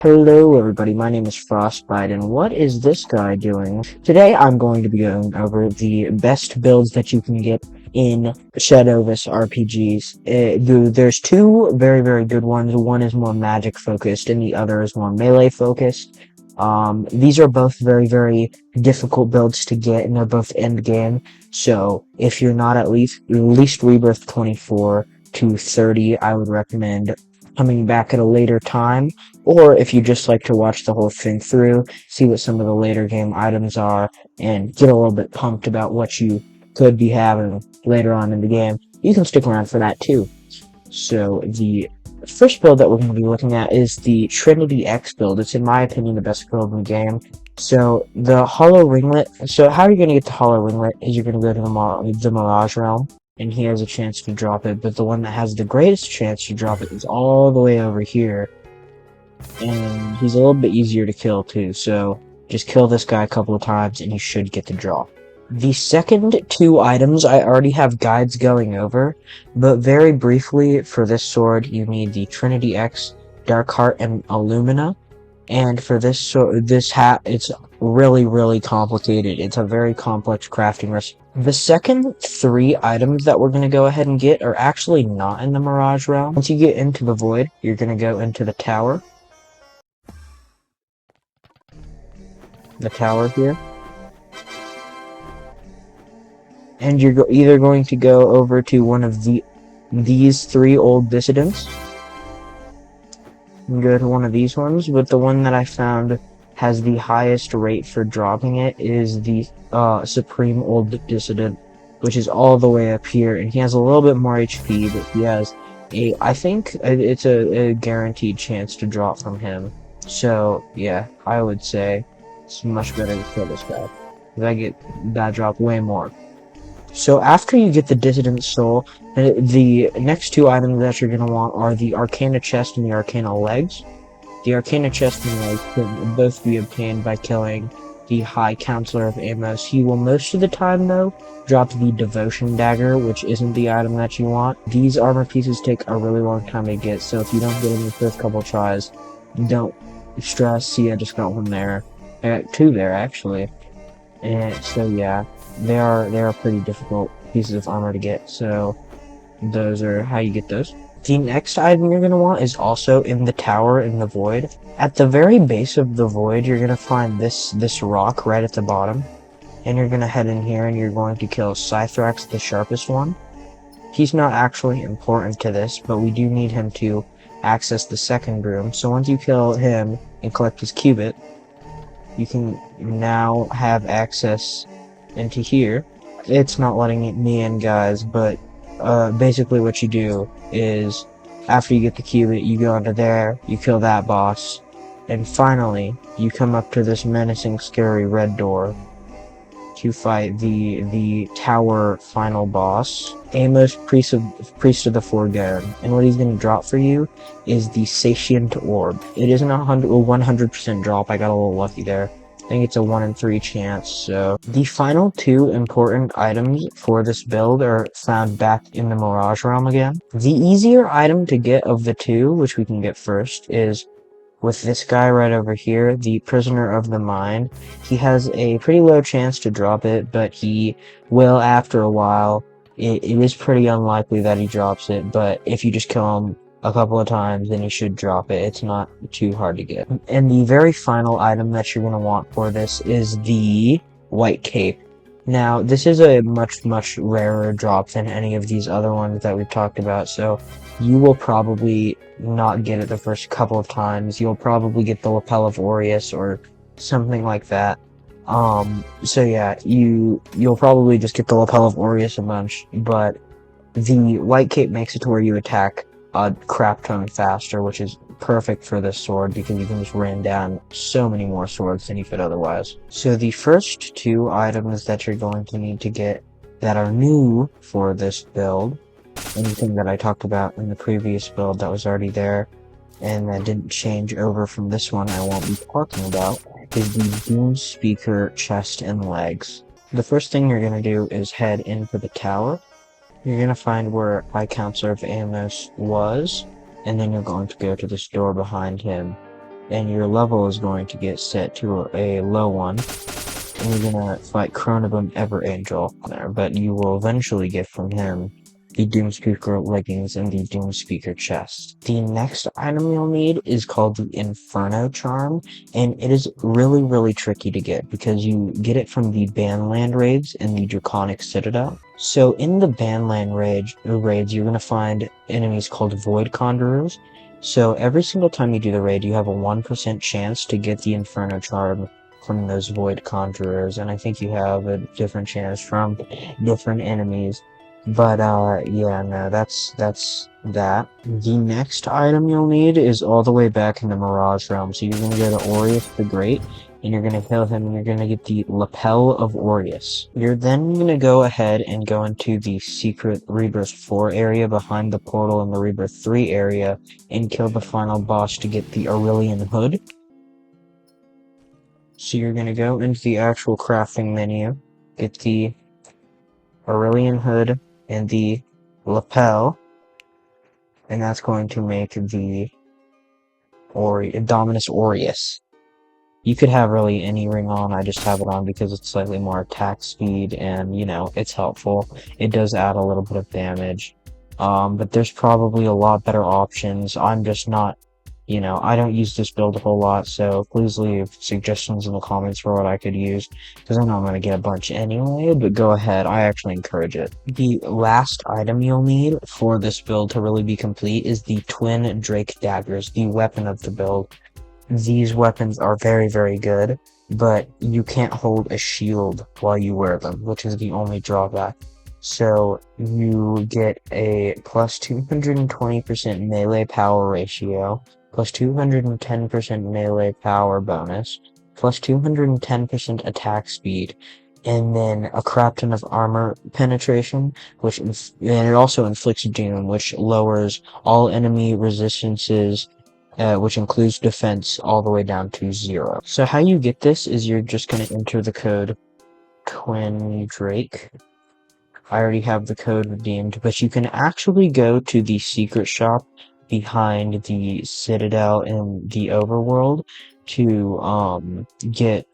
Hello everybody, my name is Frostbite, and what is this guy doing? Today I'm going to be going over the best builds that you can get in SHADOVIS RPGs. There's two very good ones. One is more magic focused and the other is more melee focused. These are both very difficult builds to get, and they're both end game. So if you're not at least Rebirth 24 to 30, I would recommend coming back at a later time. Or if you just like to watch the whole thing through, see what some of the later game items are, and get a little bit pumped about what you could be having later on in the game, you can stick around for that too. So the first build that we're going to be looking at is the Trinity X build. It's, in my opinion, the best build in the game. So the Hollow Ringlet, so how you're going to get the Hollow Ringlet is you're going to go to the Mirage Realm, and he has a chance to drop it, but the one that has the greatest chance to drop it is all the way over here. And he's a little bit easier to kill too, so just kill this guy a couple of times and you should get the draw. The second two items I already have guides going over, but very briefly for this sword you need the Trinity X, Dark Heart, and Illumina. And for this hat, it's really complicated. It's a very complex crafting recipe. The second three items that we're going to go ahead and get are actually not in the Mirage Realm. Once you get into the Void, you're going to go into the tower. The tower here, and you're either going to go over to one of these three old dissidents and go to one of these ones, but the one that I found has the highest rate for dropping it is the Supreme Old Dissident, which is all the way up here, and he has a little bit more HP, but he has I think it's a guaranteed chance to drop from him. So yeah, I would say it's much better to kill this guy, because I get that drop way more. So after you get the Dissident Soul, the next two items that you're going to want are the Arcana Chest and the Arcana Legs. The Arcana Chest and Legs can both be obtained by killing the High Counselor of Amos. He will most of the time, though, drop the Devotion Dagger, which isn't the item that you want. These armor pieces take a really long time to get, so if you don't get them in the first couple tries, don't stress. See, I just got one there. I got two there, actually. And so yeah, they are pretty difficult pieces of armor to get, so those are how you get those. The next item you're going to want is also in the tower in the Void. At the very base of the Void, you're going to find this rock right at the bottom, and you're going to head in here and you're going to kill Scythrax, the sharpest one. He's not actually important to this, but we do need him to access the second room, so once you kill him and collect his cubit, you can now have access into here. It's not letting me in, guys, but basically what you do is after you get the cubit, you go into there, you kill that boss, and finally you come up to this menacing, scary red door to fight the tower final boss, Amos, Priest of the Foregone. And what he's going to drop for you is the Satiant Orb. It isn't a 100% drop. I got a little lucky there. I think it's a 1 in 3 chance. So the final two important items for this build are found back in the Mirage Realm again. The easier item to get of the two, which we can get first, is with this guy right over here, the Prisoner of the Mind. He has a pretty low chance to drop it, but he will after a while. It is pretty unlikely that he drops it, but if you just kill him a couple of times, then you should drop it. It's not too hard to get. And the very final item that you're going to want for this is the White Cape. Now, this is a much rarer drop than any of these other ones that we've talked about, so you will probably not get it the first couple of times. You'll probably get the Lapel of Aureus or something like that. So yeah, you'll probably just get the Lapel of Aureus a bunch, but the White Cape makes it to where you attack a crap ton faster, which is perfect for this sword because you can just rain down so many more swords than you could otherwise. So the first two items that you're going to need to get that are new for this build, anything that I talked about in the previous build that was already there and that didn't change over from this one I won't be talking about, is the Doom Speaker chest and legs. The first thing you're going to do is head into the tower. You're going to find where High Counselor of Amos was, and then you're going to go to this door behind him. and your level is going to get set to a low one, and you're gonna fight Chronobum Everangel there, but you will eventually get from him the Doomspeaker leggings and the Doomspeaker chest. The next item you'll need is called the Inferno Charm, and it is really, really tricky to get because you get it from the Banland raids in the Draconic Citadel. So in the Banland raids, you're going to find enemies called Void Conjurers. So every single time you do the raid, you have a 1% chance to get the Inferno Charm from those Void Conjurers, and I think you have a different chance from different enemies. But, yeah, no, that's that. The next item you'll need is all the way back in the Mirage Realm. So you're gonna go to Aureus the Great, and you're gonna kill him, and you're gonna get the Lapel of Aureus. You're then gonna go ahead and go into the secret Rebirth 4 area behind the portal in the Rebirth 3 area, and kill the final boss to get the Aurelion Hook. So you're gonna go into the actual crafting menu, get the Aurelion Hood and the lapel, and that's going to make the Dominus Aureus. You could have really any ring on, I just have it on because it's slightly more attack speed, and, you know, it's helpful. It does add a little bit of damage, but there's probably a lot better options. I'm just not, you know, I don't use this build a whole lot, so please leave suggestions in the comments for what I could use, because I know I'm going to get a bunch anyway, but go ahead, I actually encourage it. The last item you'll need for this build to really be complete is the Twin Drake Daggers, the weapon of the build. These weapons are very, very good, but you can't hold a shield while you wear them, which is the only drawback. So you get a plus 220% melee power ratio, plus 210% melee power bonus, plus 210% attack speed, and then a crap ton of armor penetration, and it also inflicts doom, which lowers all enemy resistances, which includes defense, all the way down to 0. So how you get this is you're just going to enter the code Twin Drake. I already have the code redeemed, but you can actually go to the secret shop behind the Citadel in the Overworld to get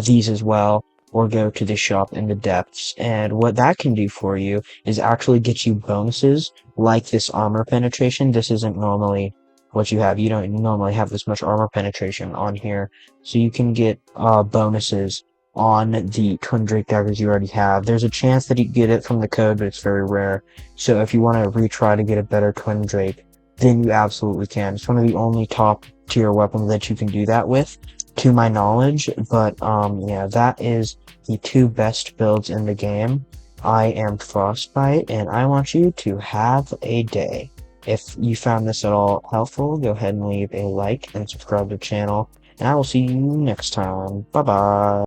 these as well, or go to the shop in the Depths. And what that can do for you is actually get you bonuses like this armor penetration. This isn't normally what you have. You don't normally have this much armor penetration on here, so you can get bonuses on the Twin Drake Daggers you already have. There's a chance that you get it from the code, but it's very rare. So if you want to retry to get a better Twin Drake, then you absolutely can. It's one of the only top tier weapons that you can do that with, to my knowledge. But yeah, that is the 2 best builds in the game. I am Frostbite, and I want you to have a day. If you found this at all helpful, go ahead and leave a like and subscribe to the channel, and I will see you next time. Bye bye.